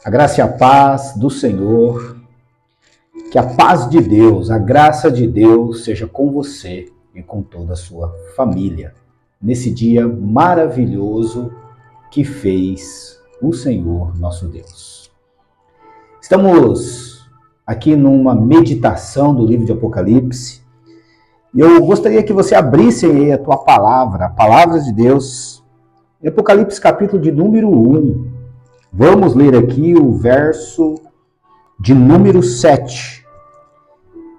A graça e a paz do Senhor, que a paz de Deus, a graça de Deus seja com você e com toda a sua família, nesse dia maravilhoso que fez o Senhor nosso Deus. Estamos aqui numa meditação do livro de Apocalipse, e eu gostaria que você abrisse aí a tua palavra, a palavra de Deus, em Apocalipse capítulo de número 1. Vamos ler aqui o verso de número 7,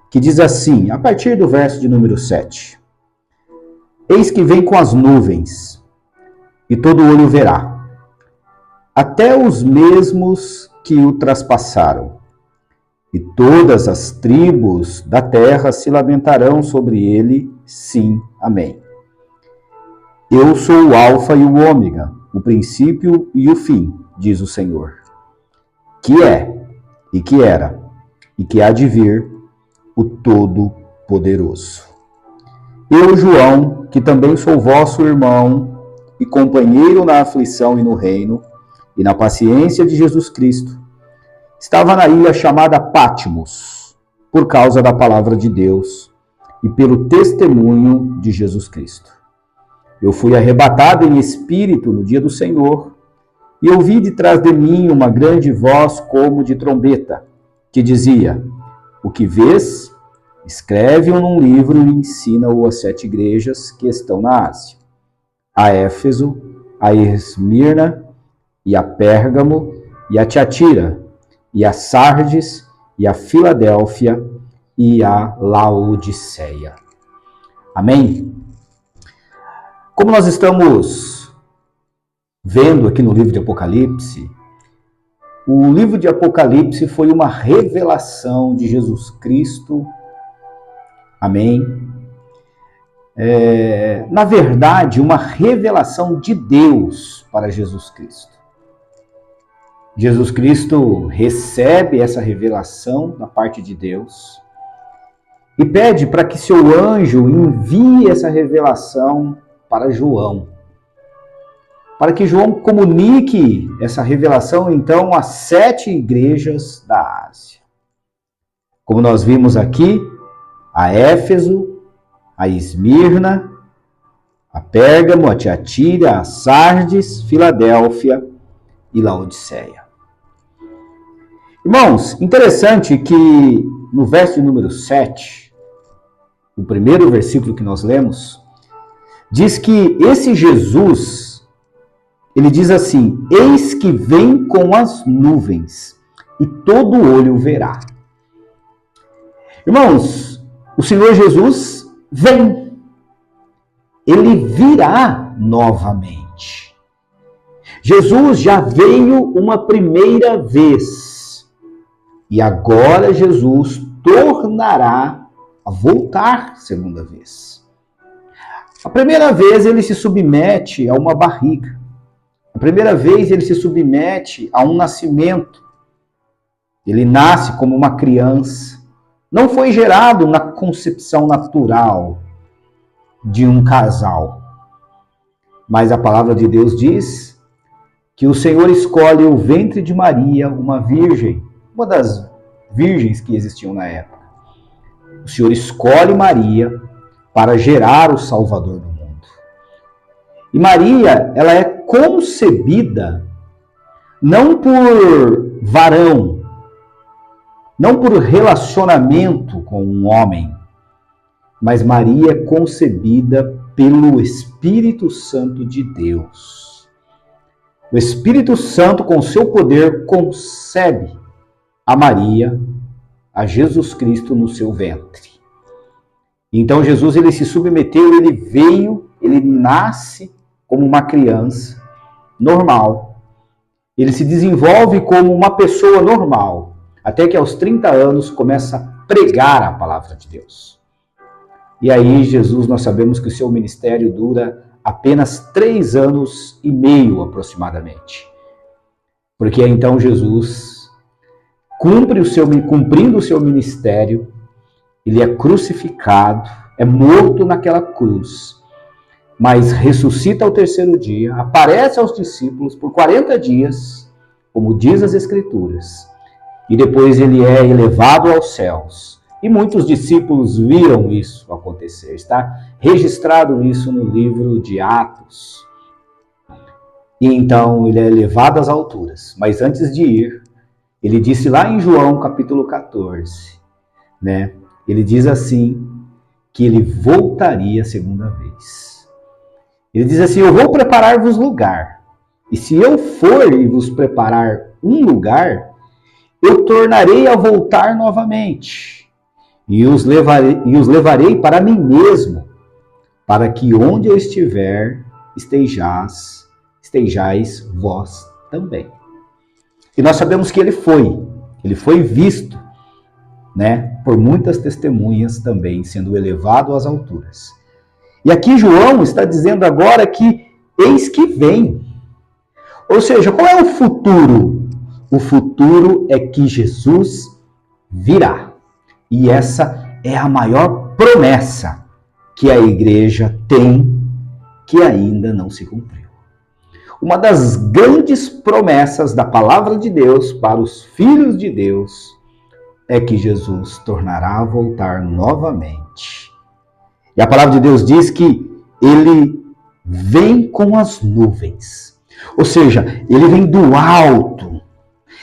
que diz assim, a partir do verso de número 7. Eis que vem com as nuvens, e todo olho verá, até os mesmos que o traspassaram, e todas as tribos da terra se lamentarão sobre ele, sim, amém. Eu sou o Alfa e o Ômega, o princípio e o fim, diz o Senhor, que é, e que era, e que há de vir, o Todo-Poderoso. Eu, João, que também sou vosso irmão e companheiro na aflição e no reino, e na paciência de Jesus Cristo, estava na ilha chamada Patmos, por causa da palavra de Deus e pelo testemunho de Jesus Cristo. Eu fui arrebatado em espírito no dia do Senhor, e ouvi de trás de mim uma grande voz como de trombeta, que dizia, o que vês, escreve-o num livro e ensina-o às 7 igrejas que estão na Ásia, a Éfeso, a Esmirna, e a Pérgamo, e a Tiatira, e a Sardes, e a Filadélfia, e a Laodiceia. Amém? Como nós estamos vendo aqui no livro de Apocalipse, o livro de Apocalipse foi uma revelação de Jesus Cristo. Amém? Na verdade, uma revelação de Deus para Jesus Cristo. Jesus Cristo recebe essa revelação da parte de Deus e pede para que seu anjo envie essa revelação para João, para que João comunique essa revelação, então, às 7 igrejas da Ásia. Como nós vimos aqui, a Éfeso, a Esmirna, a Pérgamo, a Tiatira, a Sardes, Filadélfia e Laodiceia. Irmãos, interessante que no verso de número 7, o primeiro versículo que nós lemos, diz que esse Jesus, ele diz assim, eis que vem com as nuvens, e todo olho verá. Irmãos, o Senhor Jesus vem. Ele virá novamente. Jesus já veio uma primeira vez. E agora Jesus tornará a voltar segunda vez. A primeira vez ele se submete a uma barriga. A primeira vez ele se submete a um nascimento. Ele nasce como uma criança. Não foi gerado na concepção natural de um casal. Mas a palavra de Deus diz que o Senhor escolhe o ventre de Maria, uma virgem, uma das virgens que existiam na época. O Senhor escolhe Maria para gerar o Salvador do mundo. E Maria, ela é concebida não por varão, não por relacionamento com um homem, mas Maria é concebida pelo Espírito Santo de Deus. O Espírito Santo, com seu poder, concebe a Maria, a Jesus Cristo no seu ventre. Então Jesus, ele se submeteu, ele veio, ele nasce como uma criança normal. Ele se desenvolve como uma pessoa normal, até que aos 30 anos começa a pregar a palavra de Deus. E aí Jesus, nós sabemos que o seu ministério dura apenas 3 anos e meio aproximadamente. Porque então Jesus, cumprindo o seu ministério, ele é crucificado, é morto naquela cruz, mas ressuscita ao terceiro dia, aparece aos discípulos por 40 dias como diz as Escrituras, e depois ele é elevado aos céus. E muitos discípulos viram isso acontecer. Está registrado isso no livro de Atos. E então ele é elevado às alturas. Mas antes de ir, ele disse lá em João capítulo 14, né? Ele diz assim, que ele voltaria a segunda vez. Ele diz assim, eu vou preparar-vos lugar. E se eu for e vos preparar um lugar, eu tornarei a voltar novamente. E os levarei para mim mesmo, para que onde eu estiver, estejais vós também. E nós sabemos que ele foi visto, né, por muitas testemunhas também, sendo elevado às alturas. E aqui João está dizendo agora que eis que vem. Ou seja, qual é o futuro? O futuro é que Jesus virá. E essa é a maior promessa que a igreja tem, que ainda não se cumpriu. Uma das grandes promessas da palavra de Deus para os filhos de Deus é que Jesus tornará a voltar novamente. E a palavra de Deus diz que ele vem com as nuvens. Ou seja, ele vem do alto.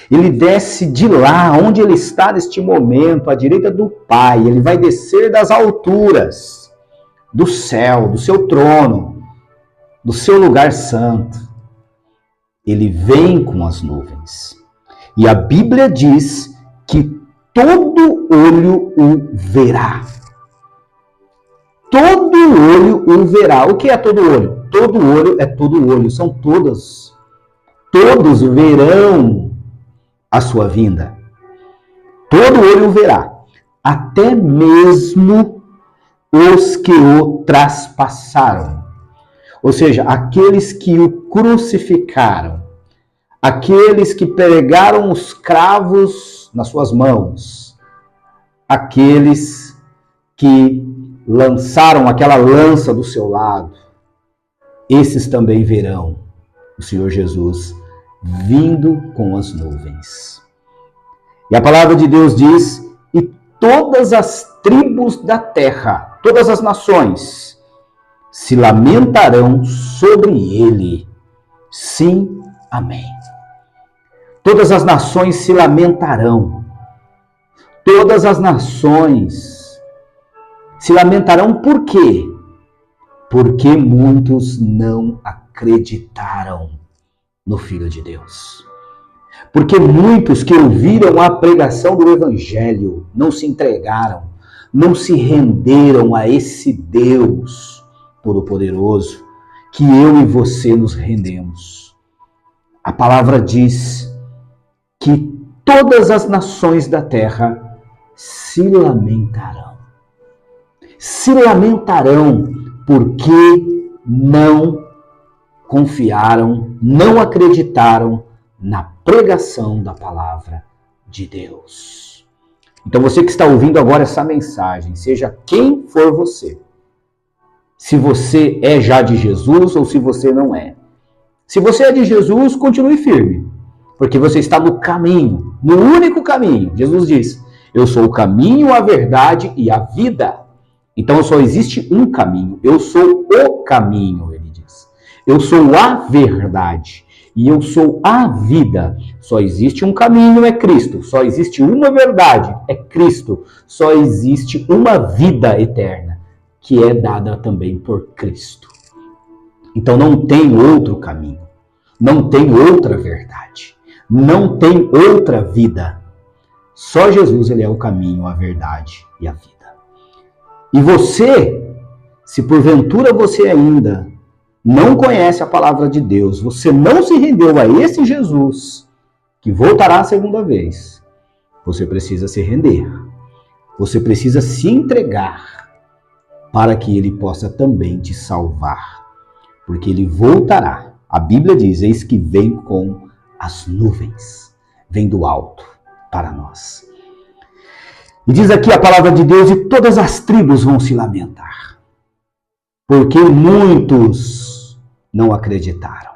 Ele desce de lá, onde ele está neste momento, à direita do Pai. Ele vai descer das alturas, do céu, do seu trono, do seu lugar santo. Ele vem com as nuvens. E a Bíblia diz que todo olho o verá. Todo olho o verá. O que é todo olho? Todo olho é todo olho. São todas. Todos verão a sua vinda. Todo olho o verá. Até mesmo os que o traspassaram. Ou seja, aqueles que o crucificaram. Aqueles que pregaram os cravos nas suas mãos. Aqueles que lançaram aquela lança do seu lado. Esses também verão o Senhor Jesus vindo com as nuvens. E a palavra de Deus diz, e todas as tribos da terra, todas as nações, se lamentarão sobre ele. Sim, amém. Todas as nações se lamentarão. Todas as nações se lamentarão por quê? Porque muitos não acreditaram no Filho de Deus. Porque muitos que ouviram a pregação do Evangelho não se entregaram, não se renderam a esse Deus Todo-Poderoso que eu e você nos rendemos. A palavra diz que todas as nações da terra se lamentarão. Se lamentarão porque não confiaram, não acreditaram na pregação da palavra de Deus. Então você que está ouvindo agora essa mensagem, seja quem for você, se você é já de Jesus ou se você não é. Se você é de Jesus, continue firme, porque você está no caminho, no único caminho. Jesus diz, eu sou o caminho, a verdade e a vida. Então só existe um caminho, eu sou o caminho, ele diz. Eu sou a verdade e eu sou a vida. Só existe um caminho, é Cristo. Só existe uma verdade, é Cristo. Só existe uma vida eterna, que é dada também por Cristo. Então não tem outro caminho, não tem outra verdade, não tem outra vida. Só Jesus, ele é o caminho, a verdade e a vida. E você, se porventura você ainda não conhece a palavra de Deus, você não se rendeu a esse Jesus, que voltará a segunda vez, você precisa se render. Você precisa se entregar para que ele possa também te salvar. Porque ele voltará. A Bíblia diz, eis que vem com as nuvens, vem do alto para nós. E diz aqui a palavra de Deus, e todas as tribos vão se lamentar, porque muitos não acreditaram.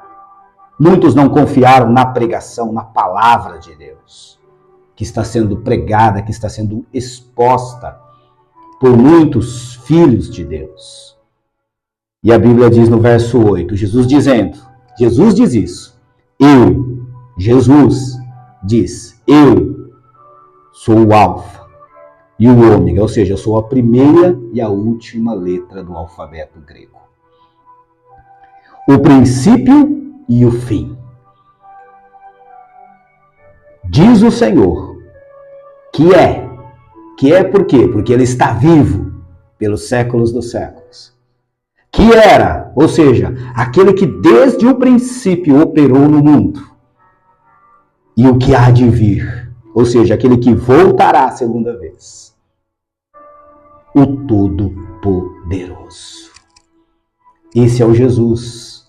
Muitos não confiaram na pregação, na palavra de Deus, que está sendo pregada, que está sendo exposta por muitos filhos de Deus. E a Bíblia diz no verso 8, Jesus diz isso, Jesus diz, eu sou o Alfa e o Ômega, ou seja, eu sou a primeira e a última letra do alfabeto grego. O princípio e o fim. Diz o Senhor, que é por quê? Porque Ele está vivo pelos séculos dos séculos. Que era, ou seja, aquele que desde o princípio operou no mundo. E o que há de vir, ou seja, aquele que voltará a segunda vez. O Todo-Poderoso. Esse é o Jesus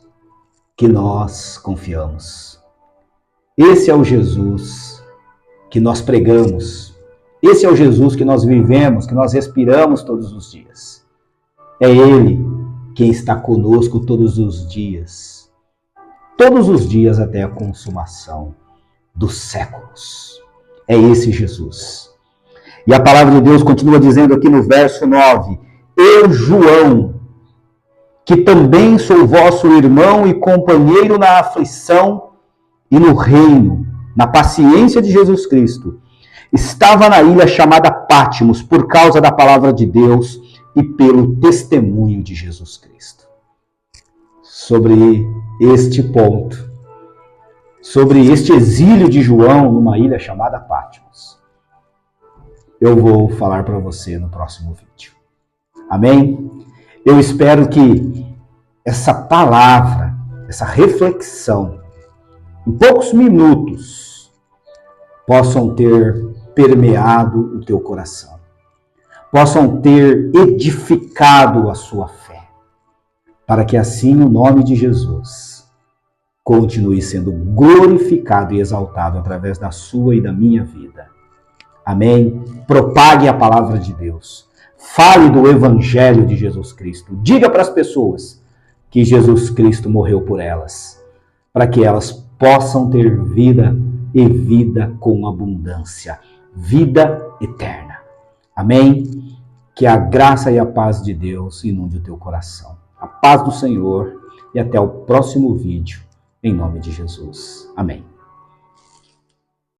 que nós confiamos. Esse é o Jesus que nós pregamos. Esse é o Jesus que nós vivemos, que nós respiramos todos os dias. É Ele quem está conosco todos os dias até a consumação dos séculos. É esse Jesus. E a palavra de Deus continua dizendo aqui no verso 9, eu, João, que também sou vosso irmão e companheiro na aflição e no reino, na paciência de Jesus Cristo, estava na ilha chamada Patmos por causa da palavra de Deus e pelo testemunho de Jesus Cristo. Sobre este ponto, sobre este exílio de João numa ilha chamada Patmos, eu vou falar para você no próximo vídeo. Amém? Eu espero que essa palavra, essa reflexão, em poucos minutos, possam ter permeado o teu coração, possam ter edificado a sua fé, para que assim o nome de Jesus continue sendo glorificado e exaltado através da sua e da minha vida. Amém? Propague a palavra de Deus. Fale do Evangelho de Jesus Cristo. Diga para as pessoas que Jesus Cristo morreu por elas, para que elas possam ter vida e vida com abundância, vida eterna. Amém? Que a graça e a paz de Deus inunde o teu coração. A paz do Senhor e até o próximo vídeo, em nome de Jesus. Amém.